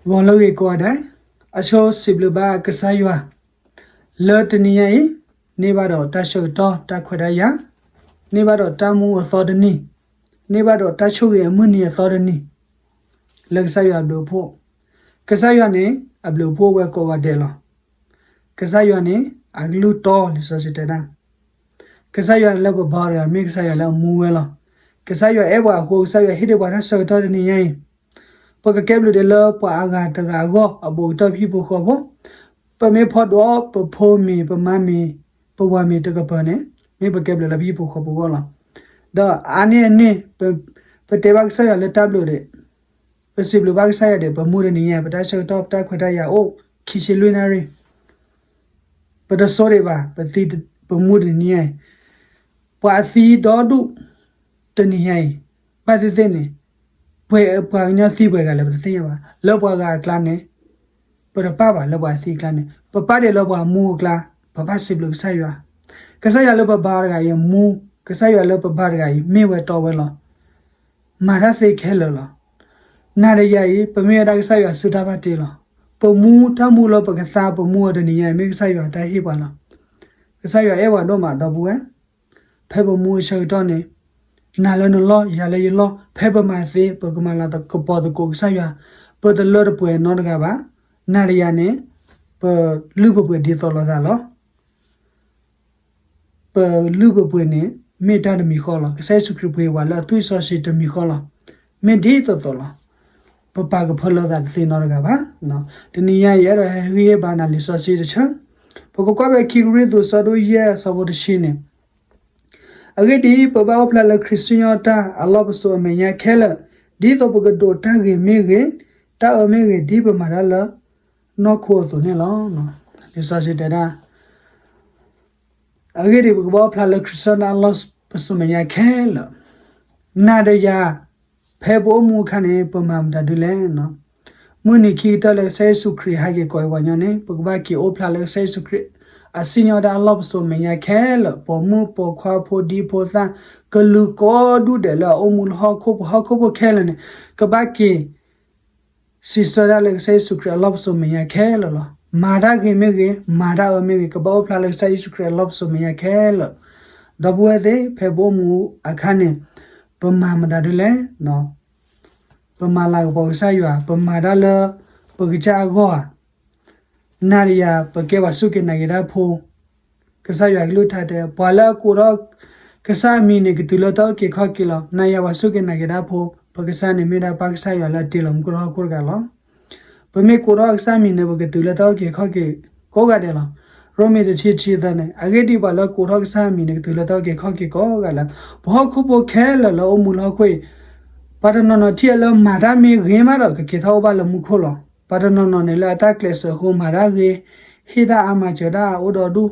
วอลเลย์ก็ได้อโชสิบลบากษายว่าเลิศนี้ไงนี่บาดอตาโชตอตาขวดายานี่บาดอตามูอสอดนี่นี่บาดอตาโชเกมือนี่อสอดนี่เลิกสายว่าดูพวกกษายว่านี่อับลูพวกเวก็ว่าเดลกษายว่านี่อักลูตอลิซาสิเตนะกษายว่าแล้วก็บาร์มีกษายว่าแล้วมูเวลกษายว่าเอวาโคกษายว่าฮิเดบาทัสตอนี่ไงปกแก็บลูเดลปะอากาตกาโกอโบตอพี่บุคบปะเมพอดอปะโพมีปะมามีปะวามีตกปะเนมีปะแก็บลูละพี่บุคบก็ละดออันนี้ปะเตบักษายว่าเลตับลูเดปะสิบลูบักษายเดปะมูเดนี่ไงปะตาโชตอตาขวดายาโอคิชิลุนารีปะตะโซเรบาปะติปะมูเดนี่ไงปะซีดอดุตนี่ไงปะติเซนี่ပွေပွာညစီပွေကလည်းပသိရပါလောပွားကကလာနေပရပပါလောပွားစီကလာနေပပတဲ့လောပွားမူကလာပပစစ်လို့ဆက်ရွာကဆက်ရလောပဘာရကရမူကဆက်ရလောပဘာရကရမေဝတော်ဝဲလောမာရစိခဲလောလောနာရရည်ပမေရကဆက်ရစုတာပါတေလောပမူတမူလောပကစားပမူရတဲ့နေရမေကဆက်ရတိုင်ဟိပါလောကဆက်ရအဲဝတော့မှာတော့ဘူးဖဲပမူရှောတော့နေနာလနလောရလေလောဖဲပမာစေပကမလာတကပေါ်တကိုဆာရပဒလောရပွဲနောတကပါနာရယာနေပလူပပွဲဒီတော်လာလောပလူပပွဲနေမေတ္တာတမီခေါ်လောဆဲစုခရပွဲဝါလာသူဆောရှိတမီခေါ်လောမေဒီတော်လောပပကဖလောတာစေနောတကပါနော်တနည်းရရဟေဘာနာလီဆောရှိတချပကကပဲခိရီသူဆောဒိုရဲဆောဘဒရှိနေအဂေဒီပပပလခရစ်စညတာအလောဘဆိုမညာခဲလဒီတော့ပကဒိုတာဂေမေဂေတာအမေဂေဒီပမာရလနောခိုဆိုနေလောနော်ဒီစာစစ်တာအဂေဒီပပပလခရစ်စနာလောပစမညာခဲလနာဒယာဖဲဘောမူခနေပမမ်တာဒူလဲနော်မွနိခိတလဆဲဆုခရီဟာကေကိုဝညနေပကပကီအိုဖလဆဲဆုခရီအစညောဒါလော့ဆိုမညာခဲလပေါ်မှုပေါ်ခွာဖို့ဒီဖို့သကလူကိုဒူတယ်လောအမူလဟခုခဲလနေကဘာကီစီစရာလက်ဆဲဆုခရလော့ဆိုမညာခဲလလောမာဒါကေမေကေမာဒါအမေကေကဘောဖလာလက်ဆဲဆုခရလော့ဆိုမညာခဲလဒဘဝတဲ့ဖေဘောမူအခါနေပမာမဒါဒလဲနော်ပမာလာဘောဆာယပမာဒါလပကချာဂောနာရီယာပကေဝဆုကေနဂေရာဖိုကဆာယလူထတဲ့ဘွာလာကိုရကဆာမီနေကတူလတော့ကေခကီလောနာယဝဆုကေနဂေရာဖိုပကဆာနေမီရာပါကဆာယလာတီလမ်ကိုရကိုကလောပမေကိုရကဆာမီနေဘကတူလတော့ကေခကေကိုကတဲ့လောရိုမီတချီချီတဲ့နေအဂေဒီပါလကိုရကဆာမီနေကတူလတော့ကေခကေကိုကလာဘောခုပိုခဲလလောမူလောခွေပါဒနနတီလမာဒါမီဂေမာတော့ကေထောပါလမှုခိုလောပါဒနနနေလာတာကလစ်ဟိုမာရာဂေဟိဒါအမချဒါအိုဒဒူ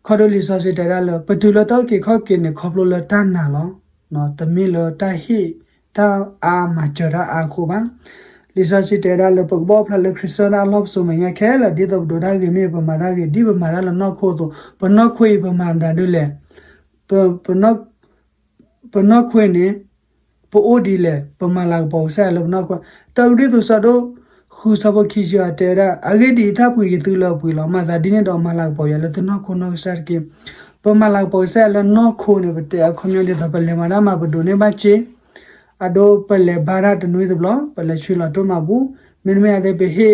ခေါ်ဒလီဆာစစ်တရလပတူလတော့ကေခော့ကေနေခေါပလိုလတန်နာလောနော်တမီလတဟိတာအာမချဒါအခုပါလီဆာစစ်တရလပကဘောဖလခရစ်စနာလော့ဆိုမညာခဲလဒီတော့ဒိုဒါဂေမေပမာရာဂေဒီပမာရာလနော်ခိုတော့ပနော်ခွေပမာဒါဒူလေပနော်ခွေနေပိုအိုဒီလေပမာလာပေါ်ဆဲလောနော်ခွတော်ဒီသူစတော့ခုစဘခိဂျာတဲရာအဂေဒီသပွေတူလပွေလမသာဒီနေတော့မလာပေါ်ရလဲတနော်ခုနော်ဆာကေပမလာပေါ်ဆဲလနော်ခုနေပတဲခွန်ရတဲ့ပလေမနာမဘဒိုနေဘချေအဒိုပလေဘာရတနွေးတယ်ဘလပလေချွေလာတော့မဘူးမင်းမရတဲ့ဘေဟေ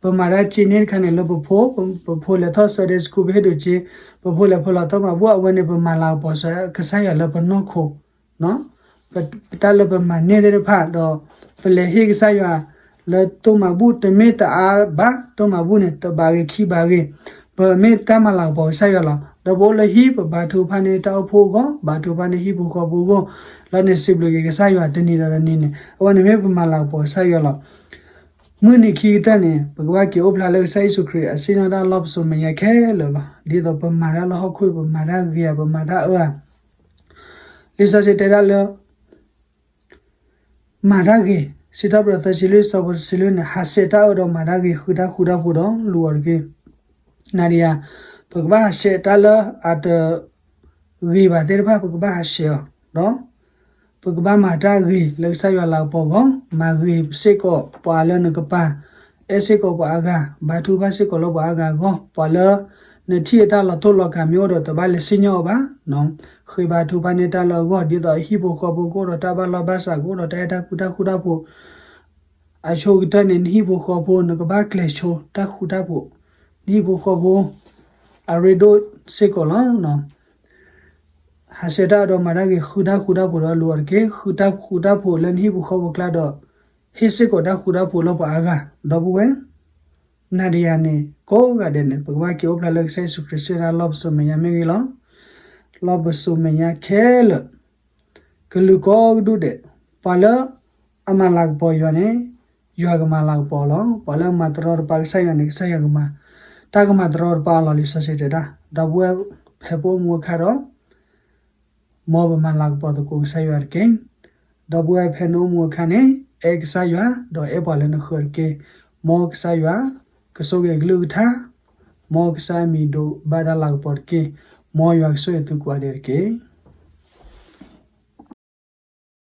ပမာရချီနေခနဲ့လဘဖိုလေသောဆရစ်ကူဘေဒိုချေပဖိုလေဖလာတော့မဘူးအဝနေပမလာပေါ်ဆဲကဆိုင်ရလပနော်ခုနော်ပတလပမနေတဲ့ဖတ်တော့ပလေဟေကဆိုင်ရle toma bu te meta a ba toma bu ne to ba ge khi ba ge ba meta ma la bo sa ya la do bo le hi ba thu pha ne taw pho go ba thu pha ne hi bu ko bu go la ne sip lo ge sa ya de ni da ni ne awa ne me ba ma la bo sa ya la mu ni khi ta ne ba ga ki opla le sai su kri asina da lob so me ya khe lo la di do ba ma da lo ho khu ba ma da ge ba ma da a li sa se te da lo ma da ge Sita brother chile sabur chile ne haseta odo maragi khuda phodo luar ke naria pagba haseta la at ri ba der ba pagba hasya no pagba mata ri le sa ya la po go ma ri se ko pa le ne ka pa ऐसे को बागा बाथु बासे को लो बागा गो पले ने थिएटा ल तो ल का म्यो त बाले सिन्यो बा न खै बाथु बाने ता ल गो दि त हि बो को बो को र ता बा ल बासा को र ता ता कुटा कुटा बो आ छो गिता ने हि बो को बो न को बा क्ले छो ता कुटा बो हि बो को बो आ रेडो से को ल न हासेटा द मारा के खुदा खुदा बो ल लुर के खुदा खुदा बो लन हि बो को बो क्ला द हिसे को दा खुदा बो ल बागा दबुए नादिया ने को गादे ने बगवा के ओपला लग से सुक्रिस्टिना लब सो मेया मेगिलो लब सो मेया खेल कलु को दु दे पाल अमा लाग पयने युग मा लाग पलो पाल मात्र और पाल सायने सायगमा ताग मात्र और पाल लि ससे दा दबुए फेपो मु खारो मब मा लाग पद को सायर के दबुए फेनो मु खाने एक साया द ए पाल न खर के मग साया कसोगे ग्लु था मग सा मी दो बादा लाग पड़ के मो याक सो तु क्वाडेर के